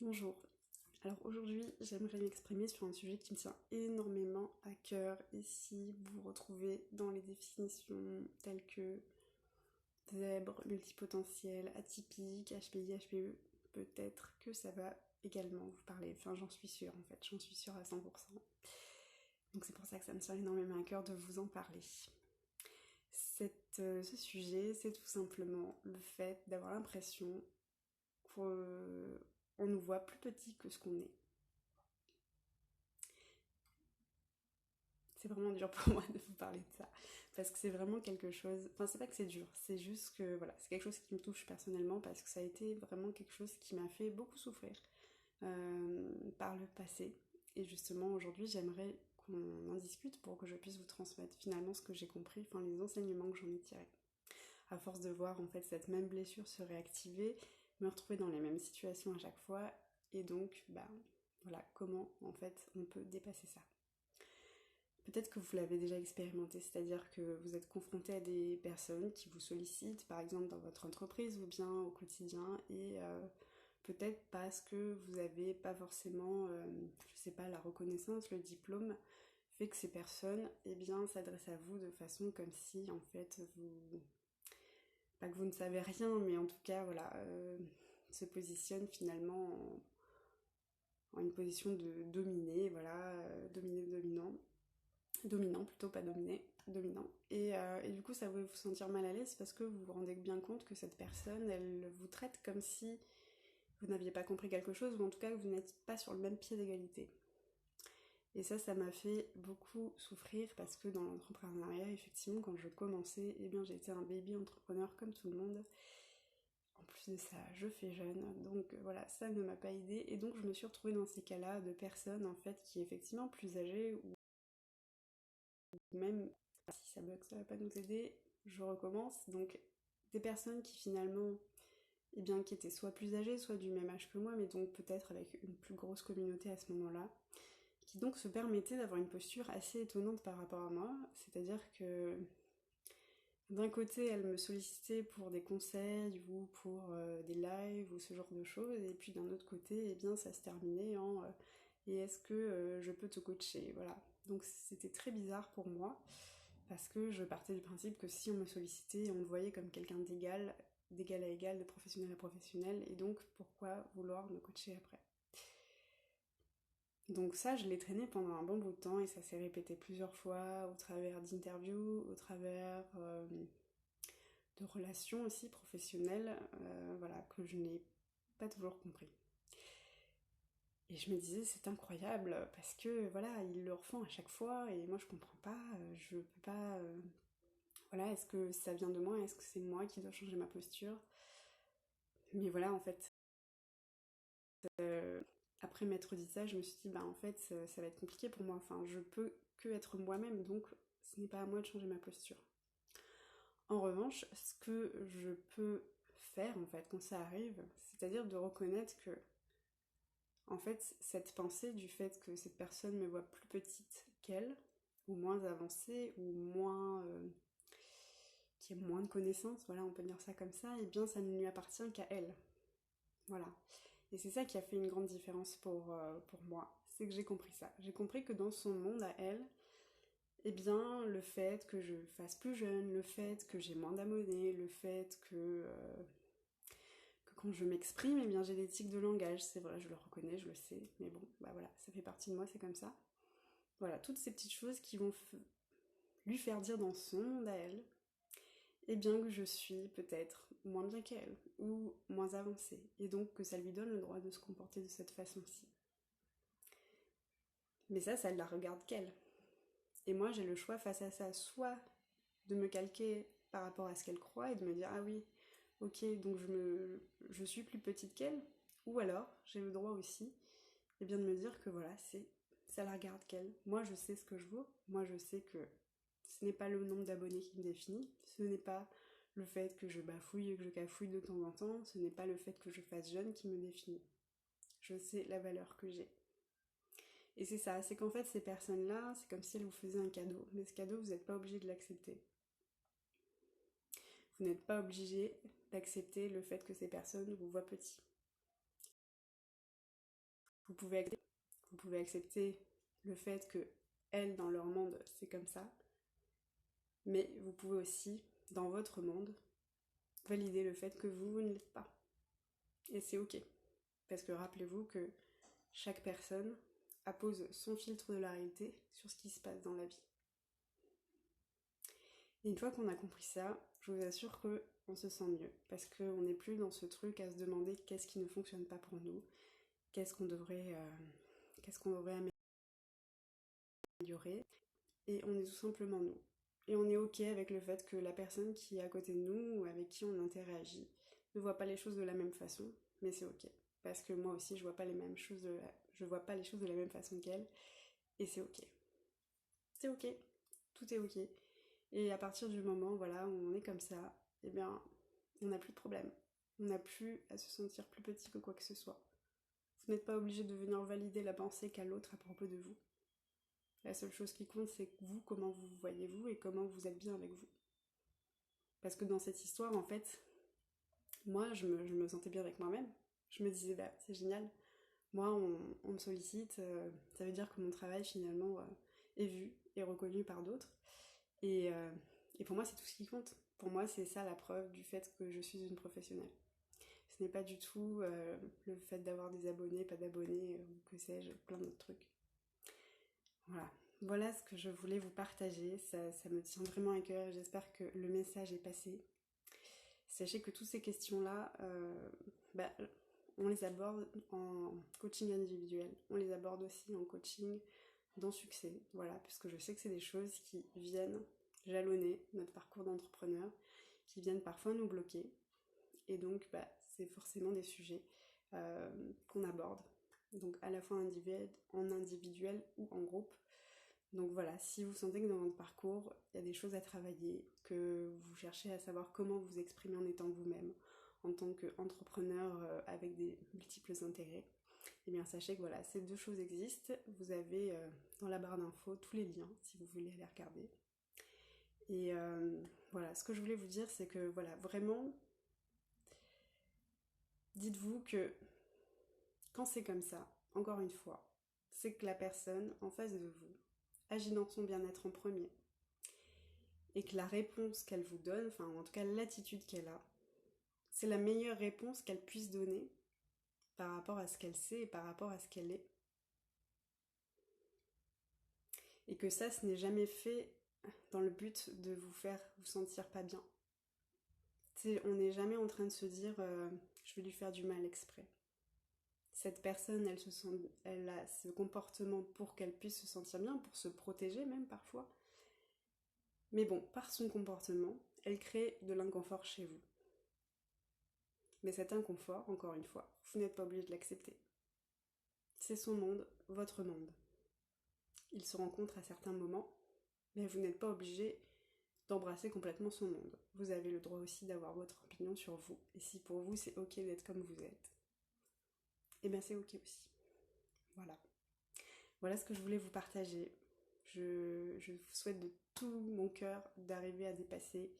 Bonjour. Alors aujourd'hui, j'aimerais m'exprimer sur un sujet qui me tient énormément à cœur et si vous vous retrouvez dans les définitions telles que zèbre, multipotentiel, atypique, HPI, HPE, peut-être que ça va également vous parler. Enfin, j'en suis sûre en fait, j'en suis sûre à 100%. Donc c'est pour ça que ça me tient énormément à cœur de vous en parler. Ce sujet, c'est tout simplement le fait d'avoir l'impression qu'on nous voit plus petit que ce qu'on est. C'est vraiment dur pour moi de vous parler de ça, parce que c'est vraiment quelque chose, enfin c'est pas que c'est dur, c'est juste que voilà, c'est quelque chose qui me touche personnellement, parce que ça a été vraiment quelque chose qui m'a fait beaucoup souffrir par le passé, et justement aujourd'hui j'aimerais qu'on en discute pour que je puisse vous transmettre finalement ce que j'ai compris, enfin les enseignements que j'en ai tirés. À force de voir en fait cette même blessure se réactiver, me retrouver dans les mêmes situations à chaque fois, et donc bah voilà comment en fait on peut dépasser ça. Peut-être que vous l'avez déjà expérimenté, c'est-à-dire que vous êtes confronté à des personnes qui vous sollicitent, par exemple dans votre entreprise ou bien au quotidien, et peut-être parce que vous n'avez pas forcément, je sais pas, la reconnaissance, le diplôme, fait que ces personnes, eh bien, s'adressent à vous de façon comme si, en fait, vous... Pas que vous ne savez rien, mais en tout cas, voilà, se positionnent finalement en une position de dominé, voilà, dominé-dominant. Dominant plutôt, pas dominé, dominant. Et du coup, ça va vous sentir mal à l'aise parce que vous vous rendez bien compte que cette personne, elle vous traite comme si vous n'aviez pas compris quelque chose, ou en tout cas que vous n'êtes pas sur le même pied d'égalité. Et ça m'a fait beaucoup souffrir parce que dans l'entrepreneuriat, effectivement, quand je commençais, eh bien j'étais un baby entrepreneur comme tout le monde. En plus de ça, je fais jeune, donc voilà, ça ne m'a pas aidée. Et donc je me suis retrouvée dans ces cas-là de personnes en fait qui effectivement plus âgées ou même si ça bug, ça va pas nous aider, je recommence. Donc des personnes qui finalement, eh bien, qui étaient soit plus âgées, soit du même âge que moi, mais donc peut-être avec une plus grosse communauté à ce moment-là, qui donc se permettaient d'avoir une posture assez étonnante par rapport à moi, c'est-à-dire que d'un côté, elles me sollicitaient pour des conseils ou pour des lives ou ce genre de choses, et puis d'un autre côté, eh bien, ça se terminait en et est-ce que je peux te coacher, voilà. Donc c'était très bizarre pour moi, parce que je partais du principe que si on me sollicitait, on me voyait comme quelqu'un d'égal, d'égal à égal, de professionnel à professionnel, et donc pourquoi vouloir me coacher après? Donc ça, je l'ai traîné pendant un bon bout de temps, et ça s'est répété plusieurs fois au travers d'interviews, au travers de relations aussi professionnelles, voilà, que je n'ai pas toujours compris. Et je me disais, c'est incroyable, parce que voilà, ils le refont à chaque fois, et moi je comprends pas, je peux pas. Voilà, est-ce que ça vient de moi? Est-ce que c'est moi qui dois changer ma posture? Mais voilà, en fait, après m'être dit ça, je me suis dit, bah en fait, ça va être compliqué pour moi. Enfin, je peux que être moi-même, donc ce n'est pas à moi de changer ma posture. En revanche, ce que je peux faire, en fait, quand ça arrive, c'est-à-dire de reconnaître que, en fait, cette pensée du fait que cette personne me voit plus petite qu'elle, ou moins avancée, ou moins... qui ait moins de connaissances, voilà, on peut dire ça comme ça, et bien ça ne lui appartient qu'à elle. Voilà. Et c'est ça qui a fait une grande différence pour moi. C'est que j'ai compris ça. J'ai compris que dans son monde à elle, eh bien, le fait que je fasse plus jeune, le fait que j'ai moins d'abonnés, le fait que quand je m'exprime, eh bien, j'ai des tics de langage. C'est vrai, je le reconnais, je le sais. Mais bon, bah voilà, ça fait partie de moi, c'est comme ça. Voilà, toutes ces petites choses qui vont lui faire dire dans son monde à elle, eh bien que je suis peut-être moins bien qu'elle, ou moins avancée, et donc que ça lui donne le droit de se comporter de cette façon-ci. Mais ça la regarde qu'elle. Et moi, j'ai le choix face à ça, soit de me calquer par rapport à ce qu'elle croit et de me dire, ah oui, ok, donc je suis plus petite qu'elle, ou alors j'ai le droit aussi, eh bien de me dire que voilà, ça la regarde qu'elle. Moi, je sais ce que je vaux, moi, je sais que ce n'est pas le nombre d'abonnés qui me définit, ce n'est pas le fait que je bafouille et que je cafouille de temps en temps, ce n'est pas le fait que je fasse jeune qui me définit. Je sais la valeur que j'ai. Et c'est ça, c'est qu'en fait ces personnes-là, c'est comme si elles vous faisaient un cadeau. Mais ce cadeau, vous n'êtes pas obligé de l'accepter. Vous n'êtes pas obligé d'accepter le fait que ces personnes vous voient petit. Vous pouvez accepter le fait que elles, dans leur monde, c'est comme ça. Mais vous pouvez aussi, dans votre monde, valider le fait que vous ne l'êtes pas. Et c'est ok. Parce que rappelez-vous que chaque personne appose son filtre de la réalité sur ce qui se passe dans la vie. Et une fois qu'on a compris ça, je vous assure qu'on se sent mieux. Parce qu'on n'est plus dans ce truc à se demander qu'est-ce qui ne fonctionne pas pour nous, qu'est-ce qu'on devrait améliorer. Et on est tout simplement nous. Et on est ok avec le fait que la personne qui est à côté de nous ou avec qui on interagit ne voit pas les choses de la même façon, mais c'est ok. Parce que moi aussi, je vois pas les choses de la même façon qu'elle, et c'est ok. C'est ok, tout est ok. Et à partir du moment, voilà, où on est comme ça, eh bien, on n'a plus de problème. On n'a plus à se sentir plus petit que quoi que ce soit. Vous n'êtes pas obligé de venir valider la pensée qu'a l'autre à propos de vous. La seule chose qui compte, c'est vous, comment vous voyez vous et comment vous êtes bien avec vous. Parce que dans cette histoire, en fait, moi, je me sentais bien avec moi-même. Je me disais, bah, c'est génial. Moi, on me sollicite, ça veut dire que mon travail, finalement, est vu et reconnu par d'autres. Et pour moi, c'est tout ce qui compte. Pour moi, c'est ça la preuve du fait que je suis une professionnelle. Ce n'est pas du tout le fait d'avoir des abonnés, pas d'abonnés, ou que sais-je, plein d'autres trucs. Voilà. Voilà ce que je voulais vous partager. Ça me tient vraiment à cœur. J'espère que le message est passé. Sachez que toutes ces questions-là, on les aborde en coaching individuel. On les aborde aussi en coaching dans succès. Voilà, puisque je sais que c'est des choses qui viennent jalonner notre parcours d'entrepreneur, qui viennent parfois nous bloquer. Et donc, c'est forcément des sujets qu'on aborde. Donc, à la fois en individuel ou en groupe. Donc voilà, si vous sentez que dans votre parcours, il y a des choses à travailler, que vous cherchez à savoir comment vous exprimer en étant vous-même, en tant qu'entrepreneur avec des multiples intérêts, eh bien sachez que voilà, ces deux choses existent. Vous avez dans la barre d'infos tous les liens si vous voulez aller regarder. Et voilà, ce que je voulais vous dire, c'est que voilà, vraiment, dites-vous que quand c'est comme ça, encore une fois, c'est que la personne en face de vous agit dans son bien-être en premier. Et que la réponse qu'elle vous donne, enfin en tout cas l'attitude qu'elle a, c'est la meilleure réponse qu'elle puisse donner par rapport à ce qu'elle sait et par rapport à ce qu'elle est. Et que ça, ce n'est jamais fait dans le but de vous faire vous sentir pas bien. On n'est jamais en train de se dire je vais lui faire du mal exprès. Cette personne, elle a ce comportement pour qu'elle puisse se sentir bien, pour se protéger même parfois. Mais bon, par son comportement, elle crée de l'inconfort chez vous. Mais cet inconfort, encore une fois, vous n'êtes pas obligé de l'accepter. C'est son monde, votre monde. Ils se rencontrent à certains moments, mais vous n'êtes pas obligé d'embrasser complètement son monde. Vous avez le droit aussi d'avoir votre opinion sur vous. Et si pour vous c'est ok d'être comme vous êtes, eh bien c'est ok aussi. Voilà. Voilà ce que je voulais vous partager. Je vous souhaite de tout mon cœur d'arriver à dépasser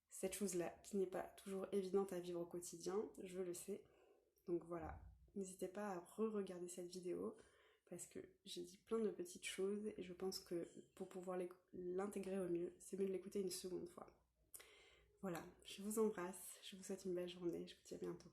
cette chose-là qui n'est pas toujours évidente à vivre au quotidien, je le sais. Donc voilà, n'hésitez pas à re-regarder cette vidéo parce que j'ai dit plein de petites choses et je pense que pour pouvoir l'intégrer au mieux, c'est mieux de l'écouter une seconde fois. Voilà, je vous embrasse, je vous souhaite une belle journée, je vous dis à bientôt.